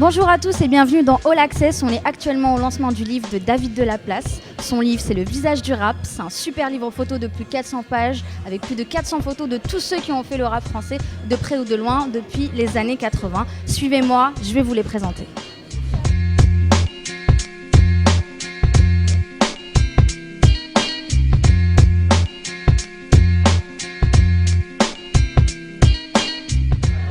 Bonjour à tous et bienvenue dans All Access. On est actuellement au lancement du livre de David Delaplace. Son livre, c'est Le visage du rap. C'est un super livre photo de plus de 400 pages avec plus de 400 photos de tous ceux qui ont fait le rap français de près ou de loin depuis les années 80. Suivez-moi, je vais vous les présenter.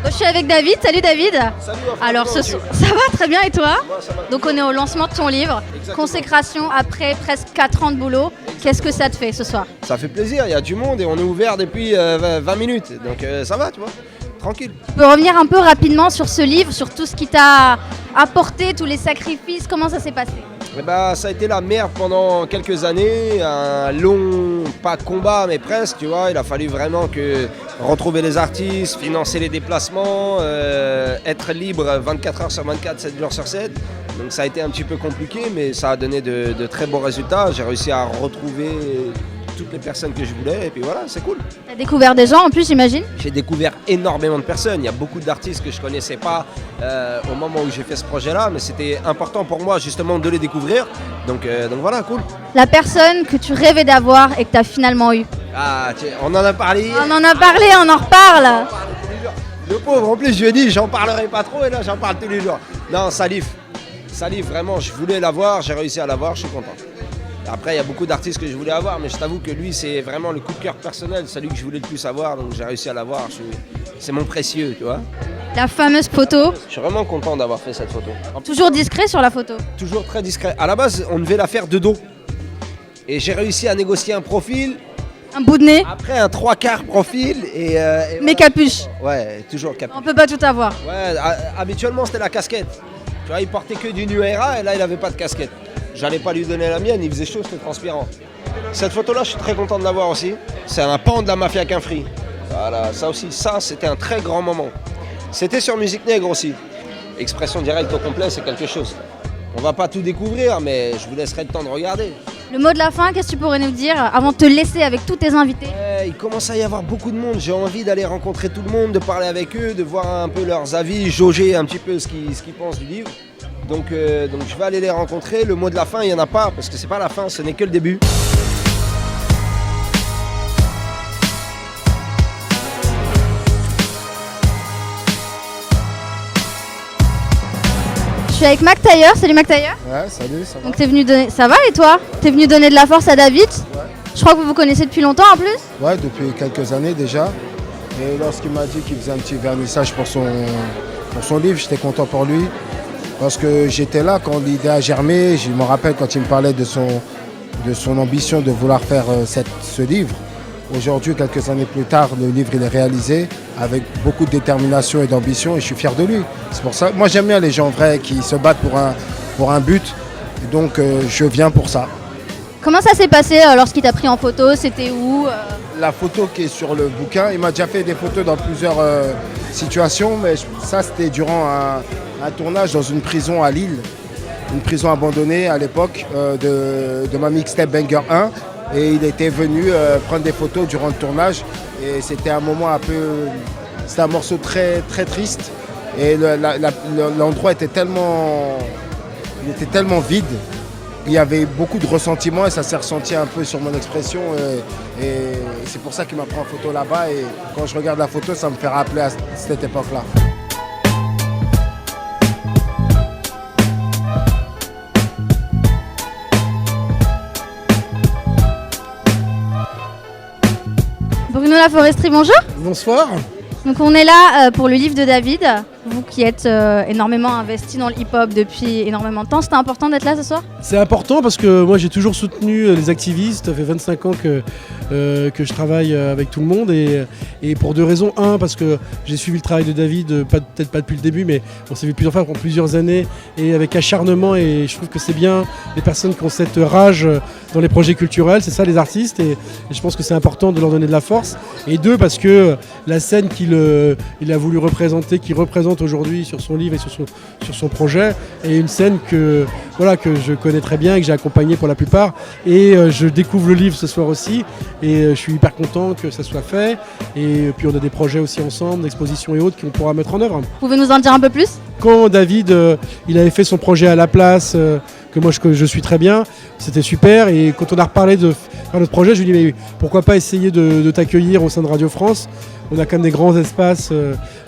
Je suis avec David. Salut David. Salut. Alors ça va très bien et toi? Moi, ça va. Donc on est au lancement de ton livre. Exactement. Consécration après presque 4 ans de boulot. Qu'est-ce que ça te fait ce soir? Ça fait plaisir, il y a du monde et on est ouvert depuis 20 minutes. Donc ça va, tu vois, tranquille. Tu peux revenir un peu rapidement sur ce livre, sur tout ce qui t'a apporté, tous les sacrifices, comment ça s'est passé? Et ça a été la merde pendant quelques années, un long, pas combat, mais presque, tu vois. Il a fallu vraiment retrouver les artistes, financer les déplacements, être libre 24 heures sur 24, 7 jours sur 7. Donc ça a été un petit peu compliqué, mais ça a donné de très bons résultats. J'ai réussi à retrouver toutes les personnes que je voulais, et puis voilà, c'est cool. T'as découvert des gens en plus, j'imagine? J'ai découvert énormément de personnes. Il y a beaucoup d'artistes que je ne connaissais pas au moment où j'ai fait ce projet-là, mais c'était important pour moi justement de les découvrir. Donc voilà, cool. La personne que tu rêvais d'avoir et que tu as finalement eu? Ah, on en a parlé. On en a parlé, on en reparle. Le pauvre, en plus, je lui ai dit, j'en parlerai pas trop, et là, j'en parle tous les jours. Non, Salif, vraiment, je voulais l'avoir, j'ai réussi à l'avoir, je suis content. Après, il y a beaucoup d'artistes que je voulais avoir, mais je t'avoue que lui, c'est vraiment le coup de cœur personnel, celui que je voulais le plus avoir, donc j'ai réussi à l'avoir. C'est mon précieux, tu vois. La fameuse photo. Je suis vraiment content d'avoir fait cette photo. Toujours discret sur la photo. Toujours très discret. À la base, on devait la faire de dos. Et j'ai réussi à négocier un profil. Un bout de nez. Après, un 3/4 profil. Et Mais capuche. Ouais, toujours capuche. On peut pas tout avoir. Ouais, habituellement, c'était la casquette. Tu vois, il portait que du New Era et là, il avait pas de casquette. J'allais pas lui donner la mienne, il faisait chaud, c'était transpirant. Cette photo-là, je suis très content de l'avoir aussi. C'est un pan de la mafia qu'un free. Voilà, ça aussi, c'était un très grand moment. C'était sur Musique Nègre aussi. Expression directe au complet, c'est quelque chose. On va pas tout découvrir, mais je vous laisserai le temps de regarder. Le mot de la fin, qu'est-ce que tu pourrais nous dire avant de te laisser avec tous tes invités? Ouais, il commence à y avoir beaucoup de monde. J'ai envie d'aller rencontrer tout le monde, de parler avec eux, de voir un peu leurs avis, jauger un petit peu ce qu'ils pensent du livre. Donc je vais aller les rencontrer. Le mot de la fin, il n'y en a pas, parce que c'est pas la fin, ce n'est que le début. Je suis avec Mac Tailleur. Salut Mac Tailleur. Ouais, salut, ça va? Donc t'es venu donner... Ça va et toi? T'es venu donner de la force à David? Ouais. Je crois que vous vous connaissez depuis longtemps en plus? Ouais, depuis quelques années déjà. Et lorsqu'il m'a dit qu'il faisait un petit vernissage pour son livre, j'étais content pour lui. Parce que j'étais là quand l'idée a germé. Je me rappelle quand il me parlait de son ambition de vouloir faire ce livre. Aujourd'hui, quelques années plus tard, le livre il est réalisé avec beaucoup de détermination et d'ambition et je suis fier de lui. C'est pour ça. Moi, j'aime bien les gens vrais qui se battent pour un but. Et donc, je viens pour ça. Comment ça s'est passé lorsqu'il t'a pris en photo? C'était où? La photo qui est sur le bouquin, il m'a déjà fait des photos dans plusieurs situations, mais ça c'était durant un tournage dans une prison à Lille, une prison abandonnée à l'époque de ma mixtape Banger 1, et il était venu prendre des photos durant le tournage, et c'était un moment c'était un morceau très très triste, et l'endroit était tellement vide. Il y avait beaucoup de ressentiment et ça s'est ressenti un peu sur mon expression et c'est pour ça qu'il m'a pris en photo là-bas et quand je regarde la photo, ça me fait rappeler à cette époque-là. Bruno Laforestrie, bonjour. Bonsoir. Donc on est là pour le livre de David. Vous qui êtes énormément investi dans le hip-hop depuis énormément de temps, c'était important d'être là ce soir? C'est important parce que moi j'ai toujours soutenu les activistes. Ça fait 25 ans que je travaille avec tout le monde et pour deux raisons. Un, parce que j'ai suivi le travail de David, peut-être pas depuis le début, mais on s'est vu plusieurs fois pendant plusieurs années et avec acharnement, et je trouve que c'est bien les personnes qui ont cette rage dans les projets culturels, c'est ça les artistes, et je pense que c'est important de leur donner de la force. Et deux, parce que la scène qu'il a voulu représenter, qu'il représente aujourd'hui aujourd'hui sur son livre et sur son projet, et une scène que je connais très bien et que j'ai accompagné pour la plupart. Et je découvre le livre ce soir aussi, et je suis hyper content que ça soit fait. Et puis on a des projets aussi ensemble, d'expositions et autres qu'on pourra mettre en œuvre. Vous pouvez nous en dire un peu plus ? Quand David il avait fait son projet à la place, que moi je suis très bien, c'était super. Et quand on a reparlé de faire notre projet, je lui ai dit mais pourquoi pas essayer de t'accueillir au sein de Radio France. On a quand même des grands espaces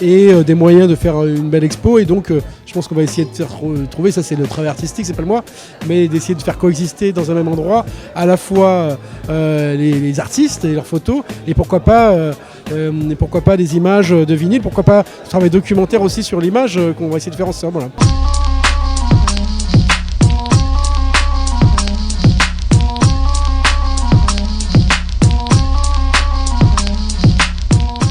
et des moyens de faire une belle expo. Et donc je pense qu'on va essayer de faire trouver, ça c'est le travail artistique, c'est pas le moi, mais d'essayer de faire coexister dans un même endroit à la fois les artistes et leurs photos, et pourquoi pas des images de vinyle, pourquoi pas un travail documentaire aussi sur l'image qu'on va essayer de faire ensemble. Voilà.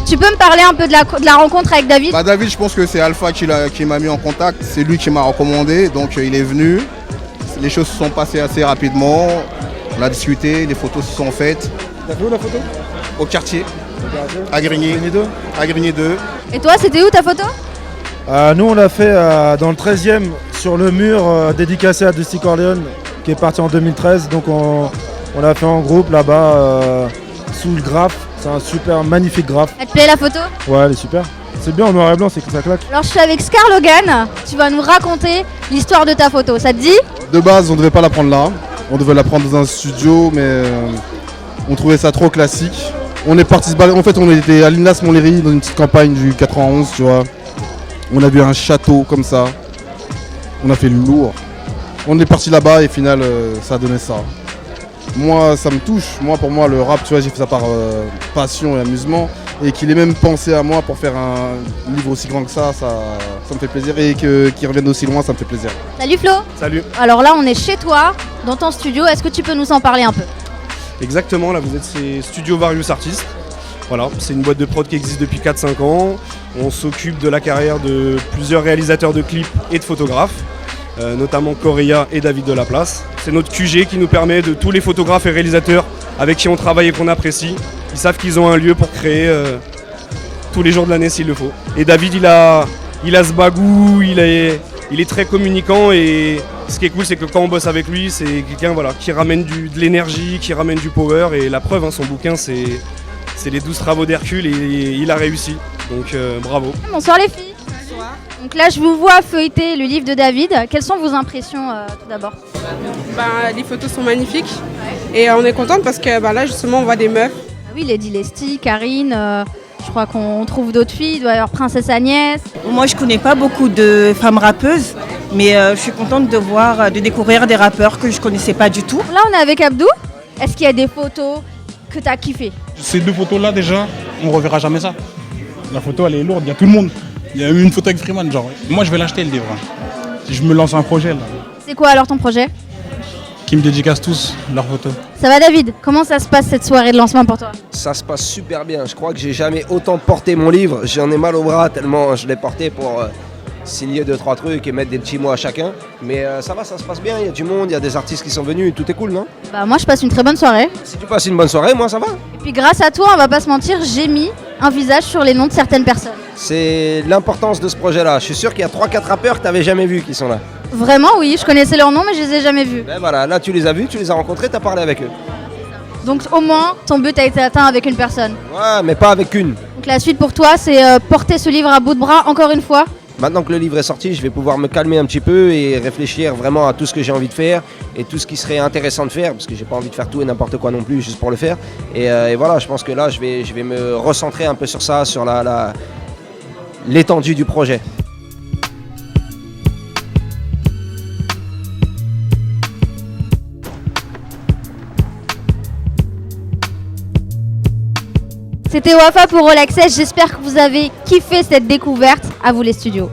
Tu peux me parler un peu de la rencontre avec David ? David, je pense que c'est Alpha qui m'a mis en contact, c'est lui qui m'a recommandé, donc il est venu. Les choses se sont passées assez rapidement, on a discuté, les photos se sont faites. T'as fait où la photo? Au quartier, à Grigny. À Grigny 2. Et toi, c'était où ta photo ? Nous, on l'a fait dans le 13e, sur le mur dédicacé à Dusty Corleone, qui est parti en 2013. Donc on l'a fait en groupe là-bas, sous le graphe. C'est un super magnifique graphe. Elle te plaît la photo ? Ouais, elle est super. C'est bien en noir et blanc, c'est que ça claque. Alors je suis avec Scar Logan, tu vas nous raconter l'histoire de ta photo, ça te dit ? De base, on ne devait pas la prendre là, on devait la prendre dans un studio, mais on trouvait ça trop classique. On est parti se balader, en fait on était à l'Inlas Montlhéry dans une petite campagne du 91, tu vois. On a vu un château comme ça, on a fait lourd. On est parti là-bas et au final ça a donné ça. Moi ça me touche, pour moi le rap, tu vois, j'ai fait ça par passion et amusement. Et qu'il ait même pensé à moi pour faire un livre aussi grand que ça me fait plaisir. Et qu'il revienne aussi loin, ça me fait plaisir. Salut Flo. Salut. Alors là on est chez toi, dans ton studio, est-ce que tu peux nous en parler un peu ? Exactement, là vous êtes chez Studio Various Artists. Voilà, c'est une boîte de prod qui existe depuis 4-5 ans. On s'occupe de la carrière de plusieurs réalisateurs de clips et de photographes, notamment Correa et David de la Place. C'est notre QG qui nous permet de tous les photographes et réalisateurs avec qui on travaille et qu'on apprécie. Ils savent qu'ils ont un lieu pour créer tous les jours de l'année s'il le faut. Et David, il a ce bagou, il est très communicant, et ce qui est cool, c'est que quand on bosse avec lui, c'est quelqu'un qui ramène de l'énergie, qui ramène du power. Et la preuve, son bouquin, c'est les 12 travaux d'Hercule, et il a réussi. Donc bravo. Bonsoir les filles. Bonsoir. Donc là, je vous vois feuilleter le livre de David. Quelles sont vos impressions tout d'abord ? Les photos sont magnifiques et on est contente parce que là, justement, on voit des meufs. Ah oui, Lady Lesty, Karine, je crois qu'on trouve d'autres filles, il doit y avoir Princesse Agnès. Moi, je connais pas beaucoup de femmes rappeuses, mais je suis contente de découvrir des rappeurs que je connaissais pas du tout. Là, on est avec Abdou. Est-ce qu'il y a des photos que tu as kiffées ? Ces deux photos-là, déjà, on reverra jamais ça. La photo, elle est lourde, il y a tout le monde. Il y a eu une photo avec Freeman, genre. Moi, je vais l'acheter, le livre. Si je me lance un projet, là. C'est quoi alors ton projet ? Qui me dédicacent tous leurs photos. Ça va David ? Comment ça se passe cette soirée de lancement pour toi ? Ça se passe super bien. Je crois que j'ai jamais autant porté mon livre. J'en ai mal au bras tellement je l'ai porté pour signer 2-3 trucs et mettre des petits mots à chacun. Mais ça va, ça se passe bien. Il y a du monde, il y a des artistes qui sont venus et tout est cool, non ? Moi je passe une très bonne soirée. Si tu passes une bonne soirée, moi ça va. Et puis grâce à toi, on va pas se mentir, j'ai mis un visage sur les noms de certaines personnes. C'est l'importance de ce projet-là. Je suis sûr qu'il y a 3-4 rappeurs que tu n'avais jamais vus qui sont là. Vraiment oui, je connaissais leurs noms mais je les ai jamais vus. Ben voilà, là tu les as vus, tu les as rencontrés, tu as parlé avec eux. Donc au moins, ton but a été atteint avec une personne. Ouais, mais pas avec une. Donc la suite pour toi, c'est porter ce livre à bout de bras encore une fois. Maintenant que le livre est sorti, je vais pouvoir me calmer un petit peu et réfléchir vraiment à tout ce que j'ai envie de faire et tout ce qui serait intéressant de faire, parce que j'ai pas envie de faire tout et n'importe quoi non plus juste pour le faire. Et voilà, je pense que là, je vais me recentrer un peu sur ça, sur l'étendue du projet. C'était Wafa pour All Access, j'espère que vous avez kiffé cette découverte. À vous les studios.